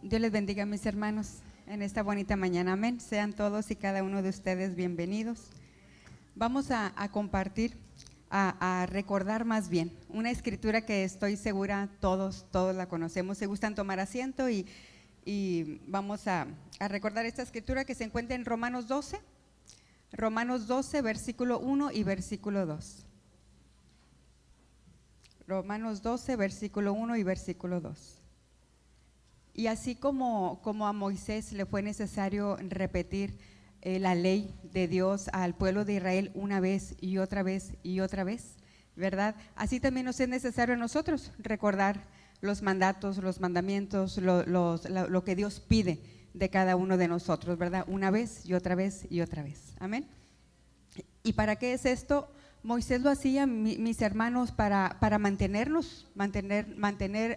Dios les bendiga, mis hermanos, en esta bonita mañana. Amén. Sean todos y cada uno de ustedes bienvenidos. Vamos a compartir, a recordar más bien una escritura que estoy segura todos la conocemos. Se gustan tomar asiento y vamos a recordar esta escritura que se encuentra en Romanos 12, versículo 1 y versículo 2. Romanos 12, versículo 1 y versículo 2. Y así como a Moisés le fue necesario repetir la ley de Dios al pueblo de Israel una vez y otra vez y otra vez, ¿verdad? Así también nos es necesario a nosotros recordar los mandatos, los mandamientos, lo que Dios pide de cada uno de nosotros, ¿verdad? Una vez y otra vez y otra vez. Amén. ¿Y para qué es esto? Moisés lo hacía, mis hermanos, para mantener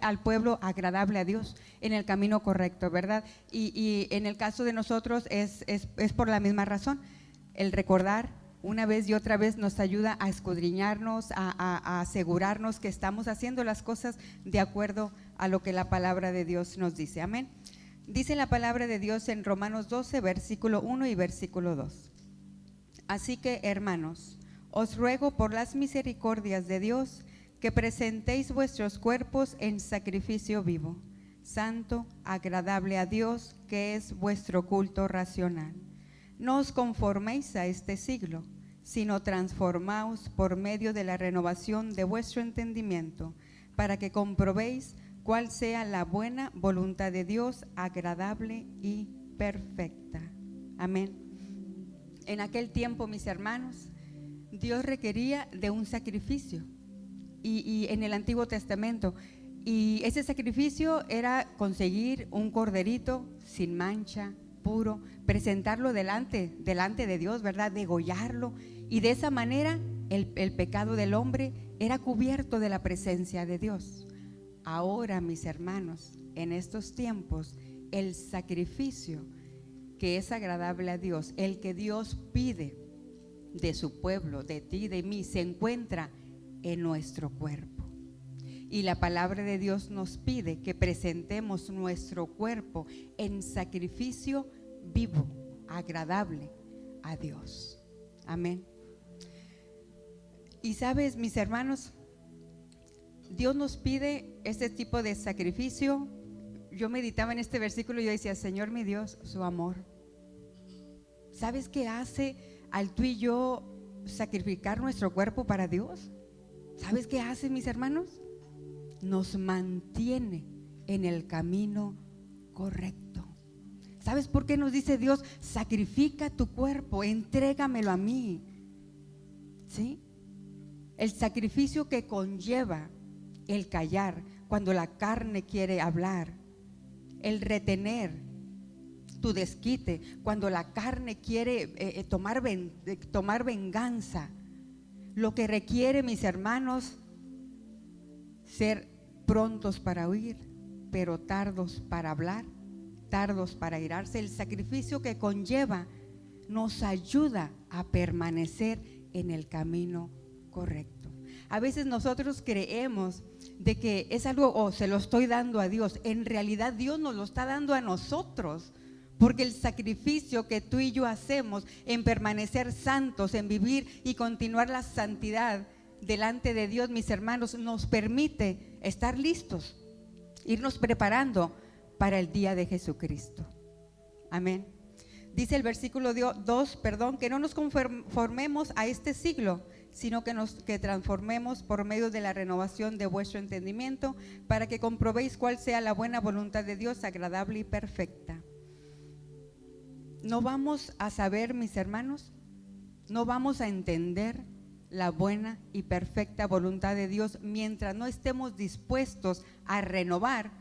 al pueblo agradable a Dios en el camino correcto, ¿verdad? Y en el caso de nosotros es por la misma razón. El recordar una vez y otra vez nos ayuda a escudriñarnos, a asegurarnos que estamos haciendo las cosas de acuerdo a lo que la palabra de Dios nos dice. Amén. Dice la palabra de Dios en Romanos 12, versículo 1 y versículo 2. Así que, hermanos, os ruego por las misericordias de Dios que presentéis vuestros cuerpos en sacrificio vivo, santo, agradable a Dios, que es vuestro culto racional. No os conforméis a este siglo, sino transformaos por medio de la renovación de vuestro entendimiento, para que comprobéis cuál sea la buena voluntad de Dios, agradable y perfecta. Amén. En aquel tiempo, mis hermanos, Dios requería de un sacrificio y en el Antiguo Testamento, y ese sacrificio era conseguir un corderito sin mancha, puro, presentarlo delante de Dios, ¿verdad? Degollarlo, y de esa manera el pecado del hombre era cubierto de la presencia de Dios. Ahora, mis hermanos, en estos tiempos, el sacrificio que es agradable a Dios, el que Dios pide de su pueblo, de ti, de mí, se encuentra en nuestro cuerpo. Y la palabra de Dios nos pide que presentemos nuestro cuerpo en sacrificio vivo, agradable a Dios. Amén. Y sabes, mis hermanos, Dios nos pide este tipo de sacrificio. Yo meditaba en este versículo y yo decía, Señor mi Dios, su amor. ¿Sabes qué hace al tú y yo sacrificar nuestro cuerpo para Dios? ¿Sabes qué hace, mis hermanos? Nos mantiene en el camino correcto. ¿Sabes por qué nos dice Dios? Sacrifica tu cuerpo, entrégamelo a mí. ¿Sí? El sacrificio que conlleva el callar cuando la carne quiere hablar, el retener tu desquite cuando la carne quiere tomar venganza. Lo que requiere, mis hermanos, ser prontos para oír, pero tardos para hablar, tardos para irarse. El sacrificio que conlleva nos ayuda a permanecer en el camino correcto. A veces nosotros creemos de que es algo, se lo estoy dando a Dios. En realidad Dios nos lo está dando a nosotros, porque el sacrificio que tú y yo hacemos en permanecer santos, en vivir y continuar la santidad delante de Dios, mis hermanos, nos permite estar listos, irnos preparando para el día de Jesucristo. Amén. Dice el versículo 2, que no nos conformemos a este siglo, sino que transformemos por medio de la renovación de vuestro entendimiento, para que comprobéis cuál sea la buena voluntad de Dios, agradable y perfecta. No vamos a saber, mis hermanos, no vamos a entender la buena y perfecta voluntad de Dios mientras no estemos dispuestos a renovar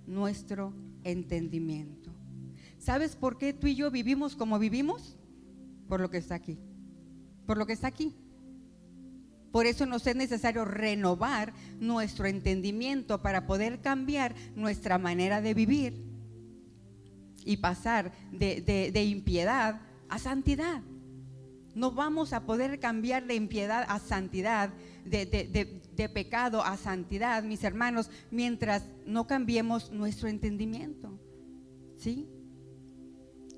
nuestro entendimiento. ¿Sabes por qué tú y yo vivimos como vivimos? Por lo que está aquí. Por lo que está aquí. Por eso nos es necesario renovar nuestro entendimiento para poder cambiar nuestra manera de vivir y pasar de impiedad a santidad. No vamos a poder cambiar de impiedad a santidad, de pecado a santidad, mis hermanos, mientras no cambiemos nuestro entendimiento. ¿sí?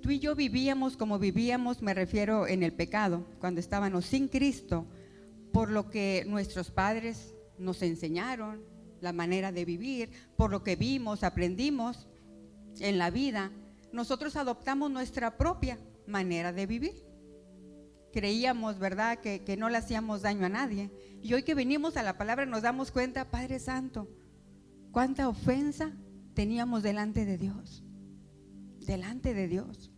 Tú y yo vivíamos como vivíamos, me refiero en el pecado, cuando estábamos sin Cristo, por lo que nuestros padres nos enseñaron, la manera de vivir, por lo que vimos, aprendimos en la vida. Nosotros adoptamos nuestra propia manera de vivir. Creíamos, ¿verdad?, que no le hacíamos daño a nadie. Y hoy que venimos a la palabra nos damos cuenta, Padre Santo, cuánta ofensa teníamos delante de Dios. Delante de Dios.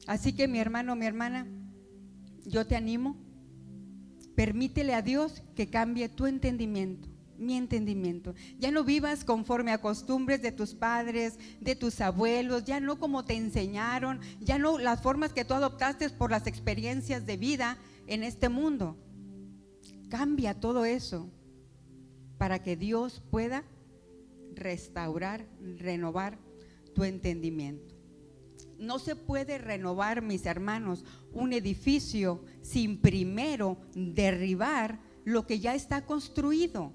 Así que mi hermano, mi hermana, yo te animo, permítele a Dios que cambie tu entendimiento, mi entendimiento. Ya no vivas conforme a costumbres de tus padres, de tus abuelos, ya no como te enseñaron, ya no las formas que tú adoptaste por las experiencias de vida en este mundo. Cambia todo eso para que Dios pueda restaurar, renovar tu entendimiento. No se puede renovar, mis hermanos, un edificio sin primero derribar lo que ya está construido.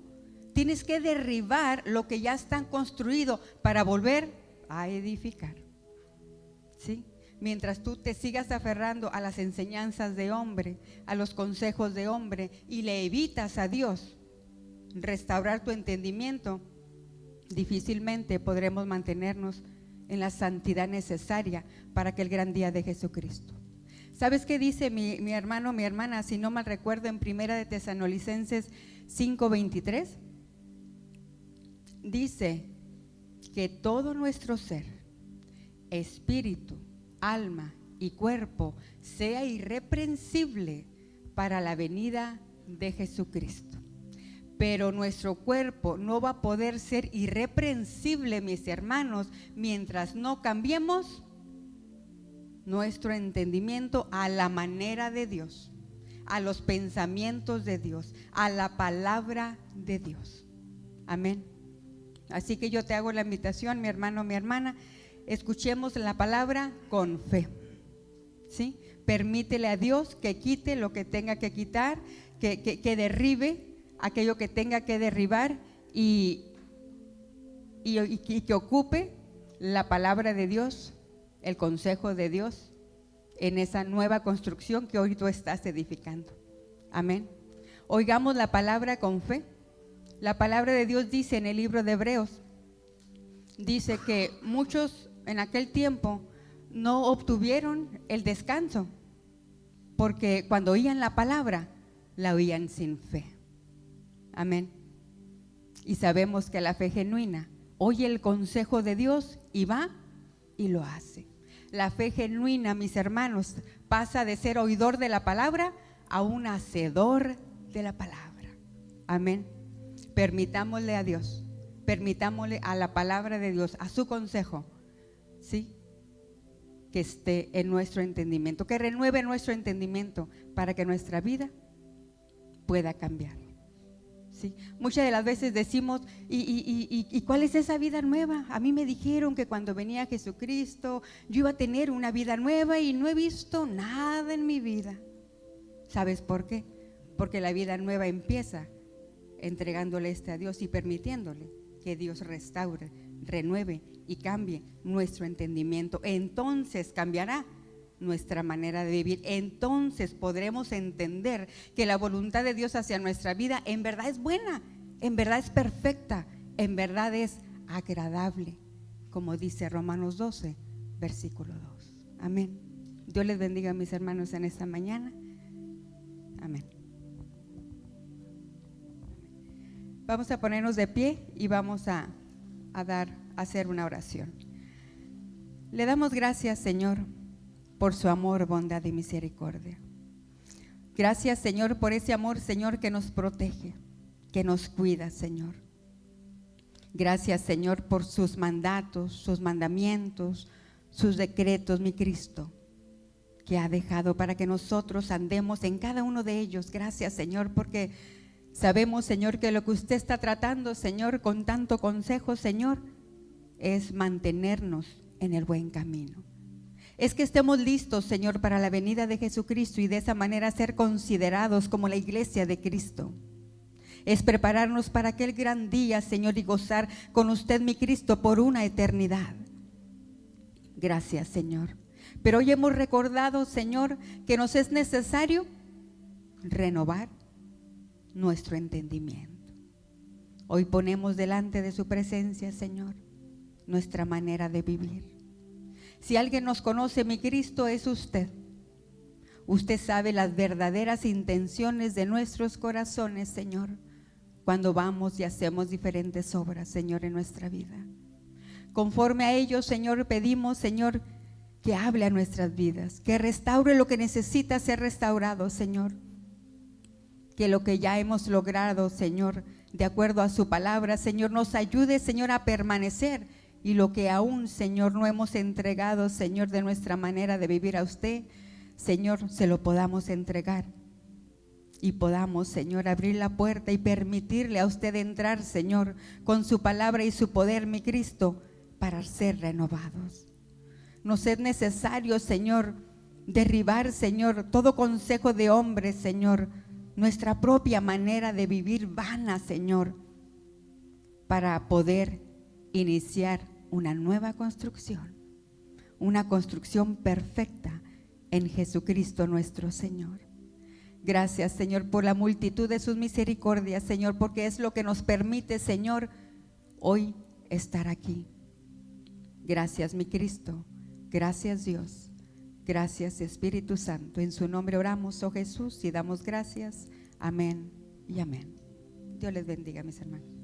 Tienes que derribar lo que ya está construido para volver a edificar, ¿sí? Mientras tú te sigas aferrando a las enseñanzas de hombre, a los consejos de hombre y le evitas a Dios restaurar tu entendimiento, difícilmente podremos mantenernos en la santidad necesaria para aquel gran día de Jesucristo. ¿Sabes qué dice mi hermano, mi hermana? Si no mal recuerdo, en Primera de Tesalonicenses 5:23, dice que todo nuestro ser, espíritu, alma y cuerpo sea irreprensible para la venida de Jesucristo. Pero nuestro cuerpo no va a poder ser irreprensible, mis hermanos, mientras no cambiemos nuestro entendimiento a la manera de Dios, a los pensamientos de Dios, a la palabra de Dios. Amén. Así que yo te hago la invitación, mi hermano, mi hermana, escuchemos la palabra con fe, ¿sí? Permítele a Dios que quite lo que tenga que quitar, que derribe aquello que tenga que derribar y que ocupe la palabra de Dios, el consejo de Dios en esa nueva construcción que hoy tú estás edificando. Amén. Oigamos la palabra con fe. La palabra de Dios dice en el libro de Hebreos, dice que muchos en aquel tiempo no obtuvieron el descanso porque cuando oían la palabra, la oían sin fe. Amén. Y sabemos que la fe genuina oye el consejo de Dios y va y lo hace. La fe genuina, mis hermanos, pasa de ser oidor de la palabra a un hacedor de la palabra. Amén. Permitámosle a Dios, permitámosle a la palabra de Dios, a su consejo, ¿sí?, que esté en nuestro entendimiento, que renueve nuestro entendimiento para que nuestra vida pueda cambiar. ¿Sí? Muchas de las veces decimos, ¿y cuál es esa vida nueva? A mí me dijeron que cuando venía Jesucristo yo iba a tener una vida nueva y no he visto nada en mi vida. ¿Sabes por qué? Porque la vida nueva empieza entregándole a Dios y permitiéndole que Dios restaure, renueve y cambie nuestro entendimiento. Entonces cambiará nuestra manera de vivir. Entonces podremos entender que la voluntad de Dios hacia nuestra vida en verdad es buena, en verdad es perfecta, en verdad es agradable, como dice Romanos 12, versículo 2. Amén. Dios les bendiga, mis hermanos, en esta mañana. Amén. Vamos a ponernos de pie y vamos a hacer una oración. Le damos gracias, Señor, por su amor, bondad y misericordia. Gracias, Señor, por ese amor, Señor, que nos protege, que nos cuida, Señor. Gracias, Señor, por sus mandatos, sus mandamientos, sus decretos, mi Cristo, que ha dejado para que nosotros andemos en cada uno de ellos. Gracias, Señor, porque sabemos, Señor, que lo que usted está tratando, Señor, con tanto consejo, Señor, es mantenernos en el buen camino. Es que estemos listos, Señor, para la venida de Jesucristo y de esa manera ser considerados como la iglesia de Cristo. Es prepararnos para aquel gran día, Señor, y gozar con usted, mi Cristo, por una eternidad. Gracias, Señor. Pero hoy hemos recordado, Señor, que nos es necesario renovar nuestro entendimiento. Hoy ponemos delante de su presencia, Señor, nuestra manera de vivir. Si alguien nos conoce, mi Cristo, es usted. Usted sabe las verdaderas intenciones de nuestros corazones, Señor, cuando vamos y hacemos diferentes obras, Señor, en nuestra vida. Conforme a ello, Señor, pedimos, Señor, que hable a nuestras vidas, que restaure lo que necesita ser restaurado, Señor. Que lo que ya hemos logrado, Señor, de acuerdo a su palabra, Señor, nos ayude, Señor, a permanecer. Y lo que aún, Señor, no hemos entregado, Señor, de nuestra manera de vivir a usted, Señor, se lo podamos entregar. Y podamos, Señor, abrir la puerta y permitirle a usted entrar, Señor, con su palabra y su poder, mi Cristo, para ser renovados. Nos es necesario, Señor, derribar, Señor, todo consejo de hombres, Señor, nuestra propia manera de vivir vana, Señor, para poder iniciar una nueva construcción, una construcción perfecta en Jesucristo nuestro Señor. Gracias, Señor, por la multitud de sus misericordias, Señor, porque es lo que nos permite, Señor, hoy estar aquí. Gracias, mi Cristo. Gracias, Dios. Gracias, Espíritu Santo. En su nombre oramos, oh Jesús, y damos gracias. Amén y amén. Dios les bendiga, mis hermanos.